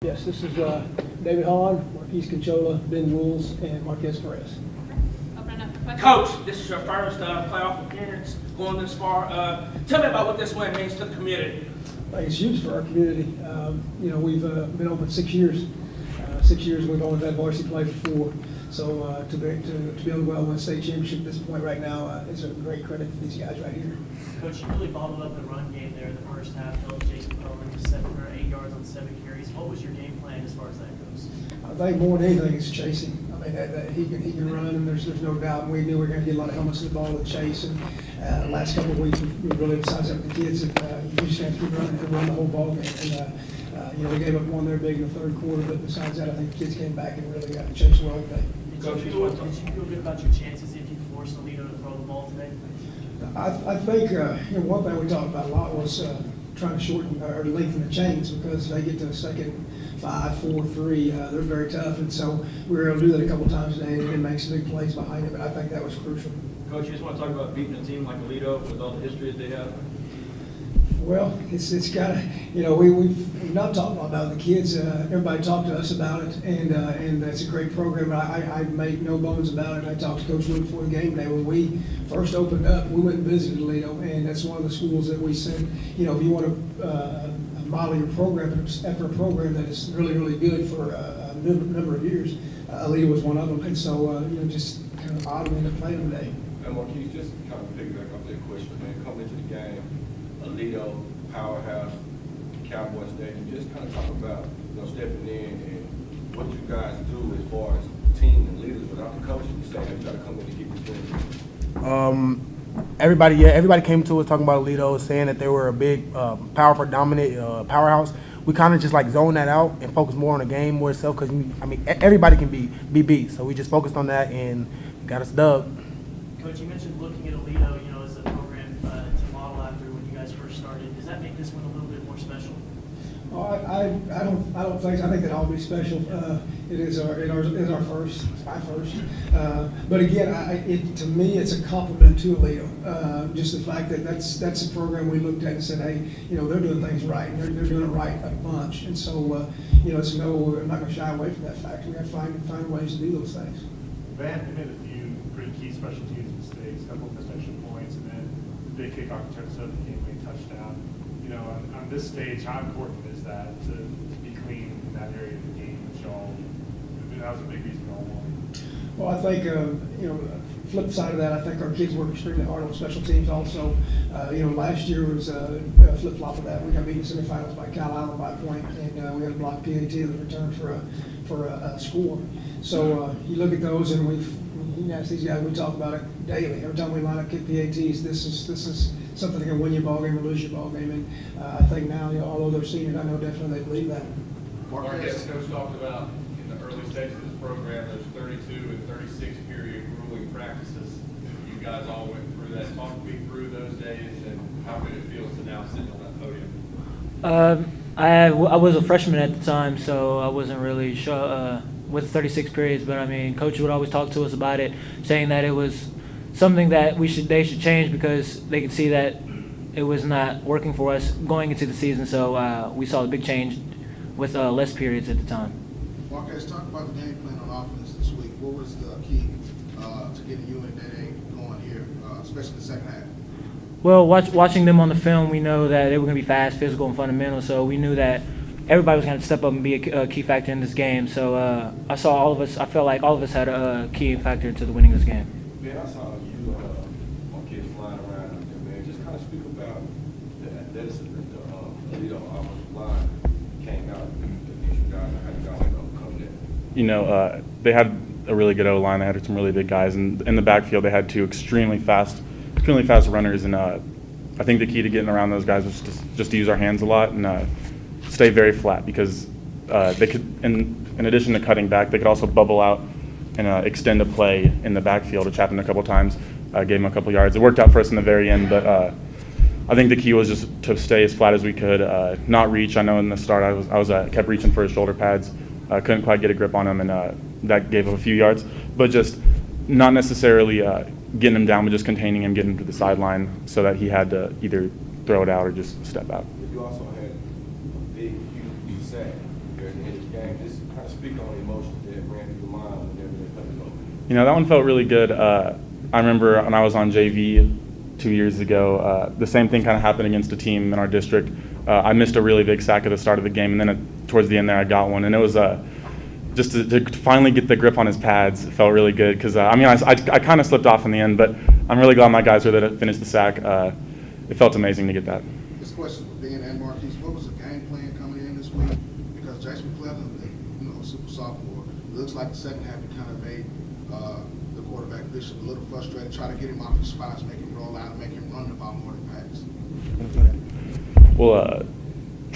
Yes, this is David Hahn, Marquise Conchola, Ben Wools, and Marquez Perez. Open up for questions. Coach, this is your first playoff appearance going this far. Tell me about what this win means to the community. It's huge for our community. We've been open 6 years. 6 years we've only had varsity play for 4. So to be able to go out and win a state championship at this point right now is a great credit to these guys right here. Coach, you really bottled up the run game there in the first half. Held Jason Perlman to 7 or 8 yards on 7 carries. What was your game plan as far as that goes? I think more than anything is chasing. I mean, that he can run, and there's no doubt. And we knew we were going to get a lot of helmets to the ball and chase. And the last couple of weeks, we really decided with the kids that you just have to keep running and run the whole ball game. And we gave up one there big in the third quarter, but besides that, I think the kids came back and really got chased well today. Did you feel good about your chances if you forced Alito to throw the ball today? I think one thing we talked about a lot was trying to shorten or lengthen the chains, because they get to the second 5, 4, 3. They're very tough, and so we were able to do that a couple times today, and it makes some big plays behind it. But I think that was crucial. Coach, you just want to talk about beating a team like Alito with all the history that they have? Well, it's got to, we've not talked about the kids. Everybody talked to us about it, and it's a great program. I make no bones about it. I talked to Coach Wood before the game day. When we first opened up, we went and visited Alito, and that's one of the schools that we said, if you want to model your program after a program that is really, really good for a number of years, Alito was one of them. And so, just kind of odd we ended up playing them today. And Marquise, just kind of piggyback off that question, man, coming into the game, Alito, powerhouse, Cowboy Stadium, just kind of talk about, stepping in and what you guys do as far as team and leaders without the coach. You saying try to come in and keep it going. Everybody came to us talking about Alito, saying that they were a big, powerful, dominant powerhouse. We kind of just zone that out and focus more on the game more itself, because everybody can be beat. So we just focused on that and got us dubbed. Coach, you mentioned looking at Alito, as a program to model after when you guys first started. Does that make this one a little bit more special? I don't think so. I think that all be special. It is our first. It's my first. But again, to me, it's a compliment to Alito. Just the fact that that's a program we looked at and said, hey, they're doing things right. And they're doing it right a bunch. And so, I'm not going to shy away from that fact. We got to find ways to do those things. Van made a few pretty key special teams mistakes, a couple of missed extra points, and then the big kickoff return to the game-winning touchdown. On this stage, how important is that to be clean in that area of the game, which that was a big reason y'all won? Well, I think, flip side of that, I think our kids work extremely hard on special teams also. Last year was a flip-flop of that. We got beaten in semifinals by Cal Island by a point, and we had a blocked PAT that returned for a score. So you look at those, and you can ask these guys, we talk about it daily. Every time we line up kick PATs, this is something that can win your ball game or lose your ball game. And I think now, although they're seniors, I know definitely they believe that. Marquez, Coach talked about in the early stages of this program, those 32 and 36 period grueling practices. You guys all went through that. Talk me through those days and how good it feels to now sit on that podium. I was a freshman at the time, so I wasn't really sure with 36 periods. But Coach would always talk to us about it, saying that it was something that they should change, because they could see that it was not working for us going into the season. So we saw a big change with less periods at the time. Marquez, talk about the game plan on offense this week. What was the key to getting you and Dede going here, especially the second half? Well, watching them on the film, we know that they were going to be fast, physical, and fundamental. So we knew that everybody was going to step up and be a key factor in this game. So I felt like all of us had a key factor to the winning this game. Man, I saw you Marquez flying around out there, man. Just kind of speak about the athleticism that the Alito offensive line came out against you guys and how you guys overcome that. They had a really good O-line. They had some really big guys. And in the backfield, they had two extremely fast runners. And I think the key to getting around those guys was just to use our hands a lot and stay very flat, because they could, in addition to cutting back, they could also bubble out and extend a play in the backfield, which happened a couple times. Gave them a couple yards. It worked out for us in the very end, but I think the key was just to stay as flat as we could, not reach. I know in the start I was kept reaching for his shoulder pads, couldn't quite get a grip on him, and that gave him a few yards. But just not necessarily getting him down, but just containing him, getting him to the sideline so that he had to either throw it out or just step out. But you also had a big, huge sack during the speak on the emotions that ran through your mind whenever they played it over. You know, that one felt really good. I remember when I was on JV 2 years ago, the same thing kind of happened against a team in our district. I missed a really big sack at the start of the game, and then towards the end there I got one. And it was just to finally get the grip on his pads, it felt really good. Because, I kind of slipped off in the end, but I'm really glad my guys were there to finish the sack. It felt amazing to get that. This question for Ben and Marquise, what was the game plan coming in this week? Because Jason McClellan, super sophomore, it looks like the second half he kind of made the quarterback Bishop a little frustrated, try to get him off his spots, make him roll out, and make him run the ball more than pass. Well,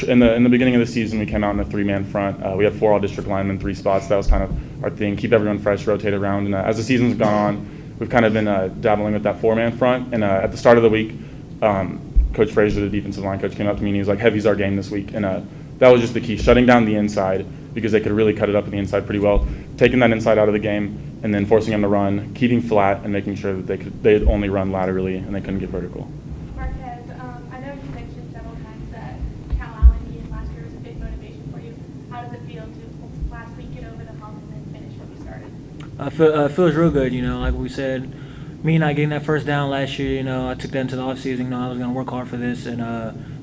in the beginning of the season, we came out in a 3-man front. We had 4 all-district linemen, 3 spots. That was kind of our thing, keep everyone fresh, rotate around. And as the season's gone on, we've kind of been dabbling with that 4-man front. And at the start of the week, Coach Frazier, the defensive line coach, came up to me and he was like, heavy's our game this week. And that was just the key, shutting down the inside because they could really cut it up in the inside pretty well, taking that inside out of the game and then forcing them to run, keeping flat and making sure that they'd only run laterally and they couldn't get vertical. Marquez, I know you mentioned several times that Cal Allen being last year was a big motivation for you. How does it feel to last week get over the hump and then finish what you started? Feels real good, like we said. Me not getting that first down last year, I took that into the offseason. I was going to work hard for this, and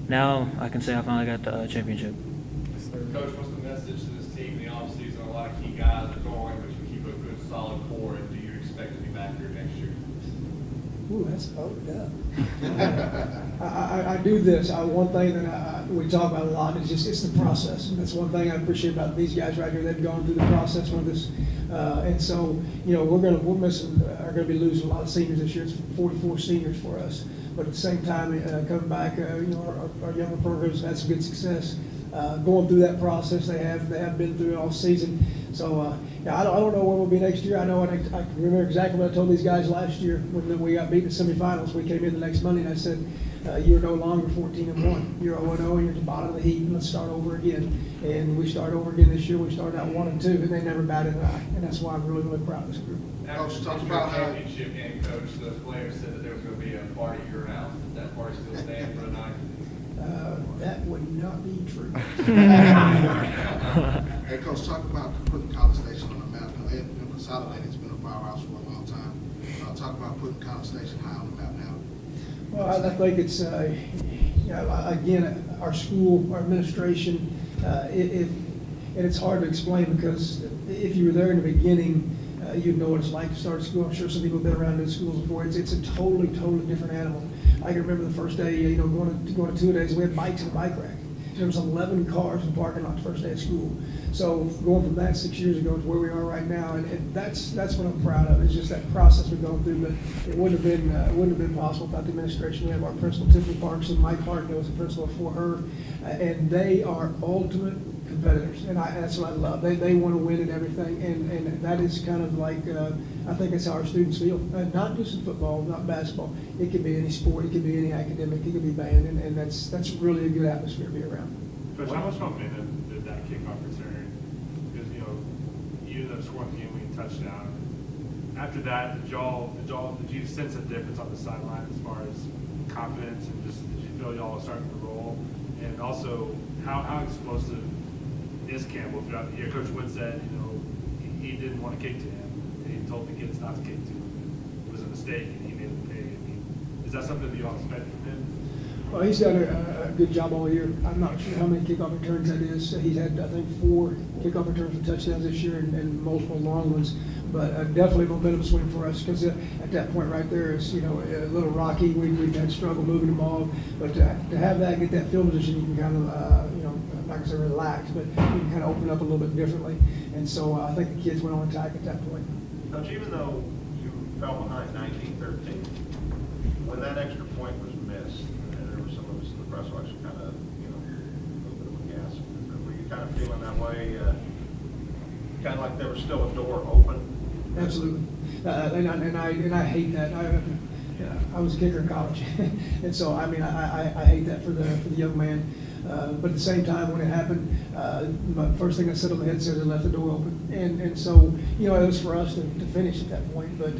now I can say I finally got the championship. Coach, what's the message to this team in the offseason? A lot of key guys are going, but you keep a good solid core, and do you expect to be back here next year? Ooh, that's opened up. I do this. One thing that we talk about a lot is it's the process. And that's one thing I appreciate about these guys right here. They've gone through the process with us. And so, we're going to be losing a lot of seniors this year. It's 44 seniors for us. But at the same time, coming back, our younger programs have had some good success. Going through that process, they have been through it all season. So I don't know where we'll be next year. I know I can remember exactly what I told these guys last year when we got beat in the semifinals. We came in the next Monday and I said, "You're no longer 14-1. You're 0-0. You're at the bottom of the heap. And let's start over again." And we start over again this year. We started out 1-2, and they never batted an eye. And that's why I'm really, really proud of this group. After the championship game, Coach, those players said that there was going to be a party at your house. Does that party still stand for tonight? That would not be true. Hey, Coach, talk about putting College Station on the map. They've been consolidated. It's been a powerhouse for a long time. Talk about putting College Station high on the map now. Well, I think it's, again, our school, our administration, and it's hard to explain because if you were there in the beginning, you'd know what it's like to start school. I'm sure some people have been around in schools before. It's a totally different animal. I can remember the first day, going to 2 days, we had bikes in the bike rack. There was 11 cars in the parking lot the first day of school. So going from that 6 years ago to where we are right now, and that's what I'm proud of. It's just that process we've gone through. But it wouldn't have been possible without the administration. We have our principal, Tiffany Parks, and Mike Park was the principal before her, and they are ultimate competitors, and that's what I love. They want to win at everything, and that is kind of like I think that's how our students feel. Not just in football, not basketball. It could be any sport. It could be any academic. It could be band, and that's really a good atmosphere to be around. Coach, how much momentum did that kickoff return? Because you ended up scoring the game-winning touchdown. After that, did you sense a difference on the sideline as far as confidence and just did you feel y'all were starting to roll? And also, how explosive is Campbell throughout the year? Coach Wood said, he didn't want to kick to him. And he told the kids not to kick to him. It was a mistake, and he made them pay. Is that something that you all expect from him? Well, he's done a good job all year. I'm not sure how many kickoff returns that is. He's had, I think, 4 kickoff returns for touchdowns this year and multiple long ones. But definitely a momentum swing for us because at that point right there is, a little rocky. We've had struggle moving the ball. But to have that, get that field position, you can kind of, like I said, relax. But you can kind of open up a little bit differently. And so I think the kids went on attack at that point. Coach, even though you fell behind 19-13, when that extra point was missed, there were some of us in the press box kind of, a little bit of a gasp. Were you kind of feeling that way, kind of like there was still a door open? Absolutely, and I hate that. I was a kicker in college, and so I hate that for the young man. But at the same time, when it happened, my first thing I said on the headset, I left the door open. And so, you know, it was for us to finish at that point. But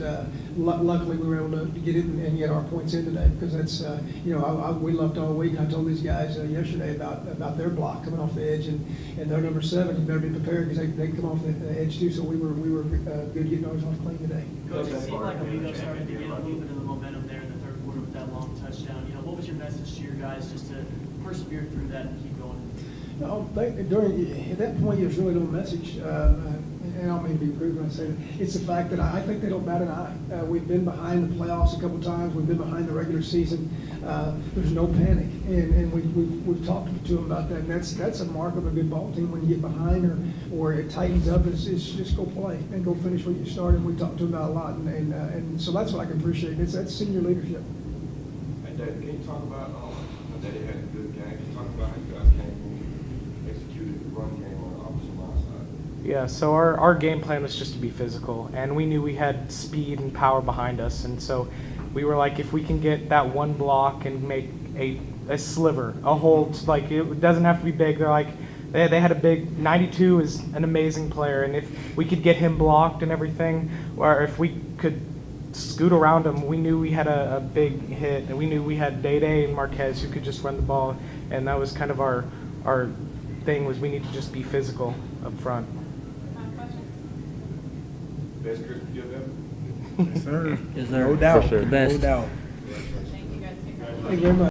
luckily, we were able to get it and get our points in today, because that's, you know, we left all week. And I told these guys yesterday about their block coming off the edge, and their number 7, you better be prepared, because they come off the edge too. So we were good getting ours off clean today. Coach, it seemed like Alito started to get a little bit of the momentum there in the third quarter with that long touchdown. You know, what was your message to your guys just to persevere through that and keep going? No, at that point, there's really no message, and I don't mean to be rude when I say it. It's the fact that I think they don't bat an eye. We've been behind the playoffs a couple times. We've been behind the regular season. There's no panic, and we've talked to them about that. And that's a mark of a good ball team. When you get behind or it tightens up, it's just go play and go finish what you started. We talked to them about a lot, and so that's what I can appreciate. That's senior leadership. And Dave, can you talk about that they had a good game? Can you talk about how you guys came and executed the run game on the opposite line side? Yeah, so our game plan was just to be physical, and we knew we had speed and power behind us, and so we were like, if we can get that one block and make a sliver, a hold, like it doesn't have to be big. They're like, they had a big 92 is an amazing player, and if we could get him blocked and everything, or if we could scoot around him, we knew we had a big hit, and we knew we had Day and Marquez who could just run the ball, and that was kind of our thing, was we need to just be physical up front. Best Christmas gift ever? Yes, sir. Yes, sir. No doubt. For sure. The best. No doubt. Thank you very much.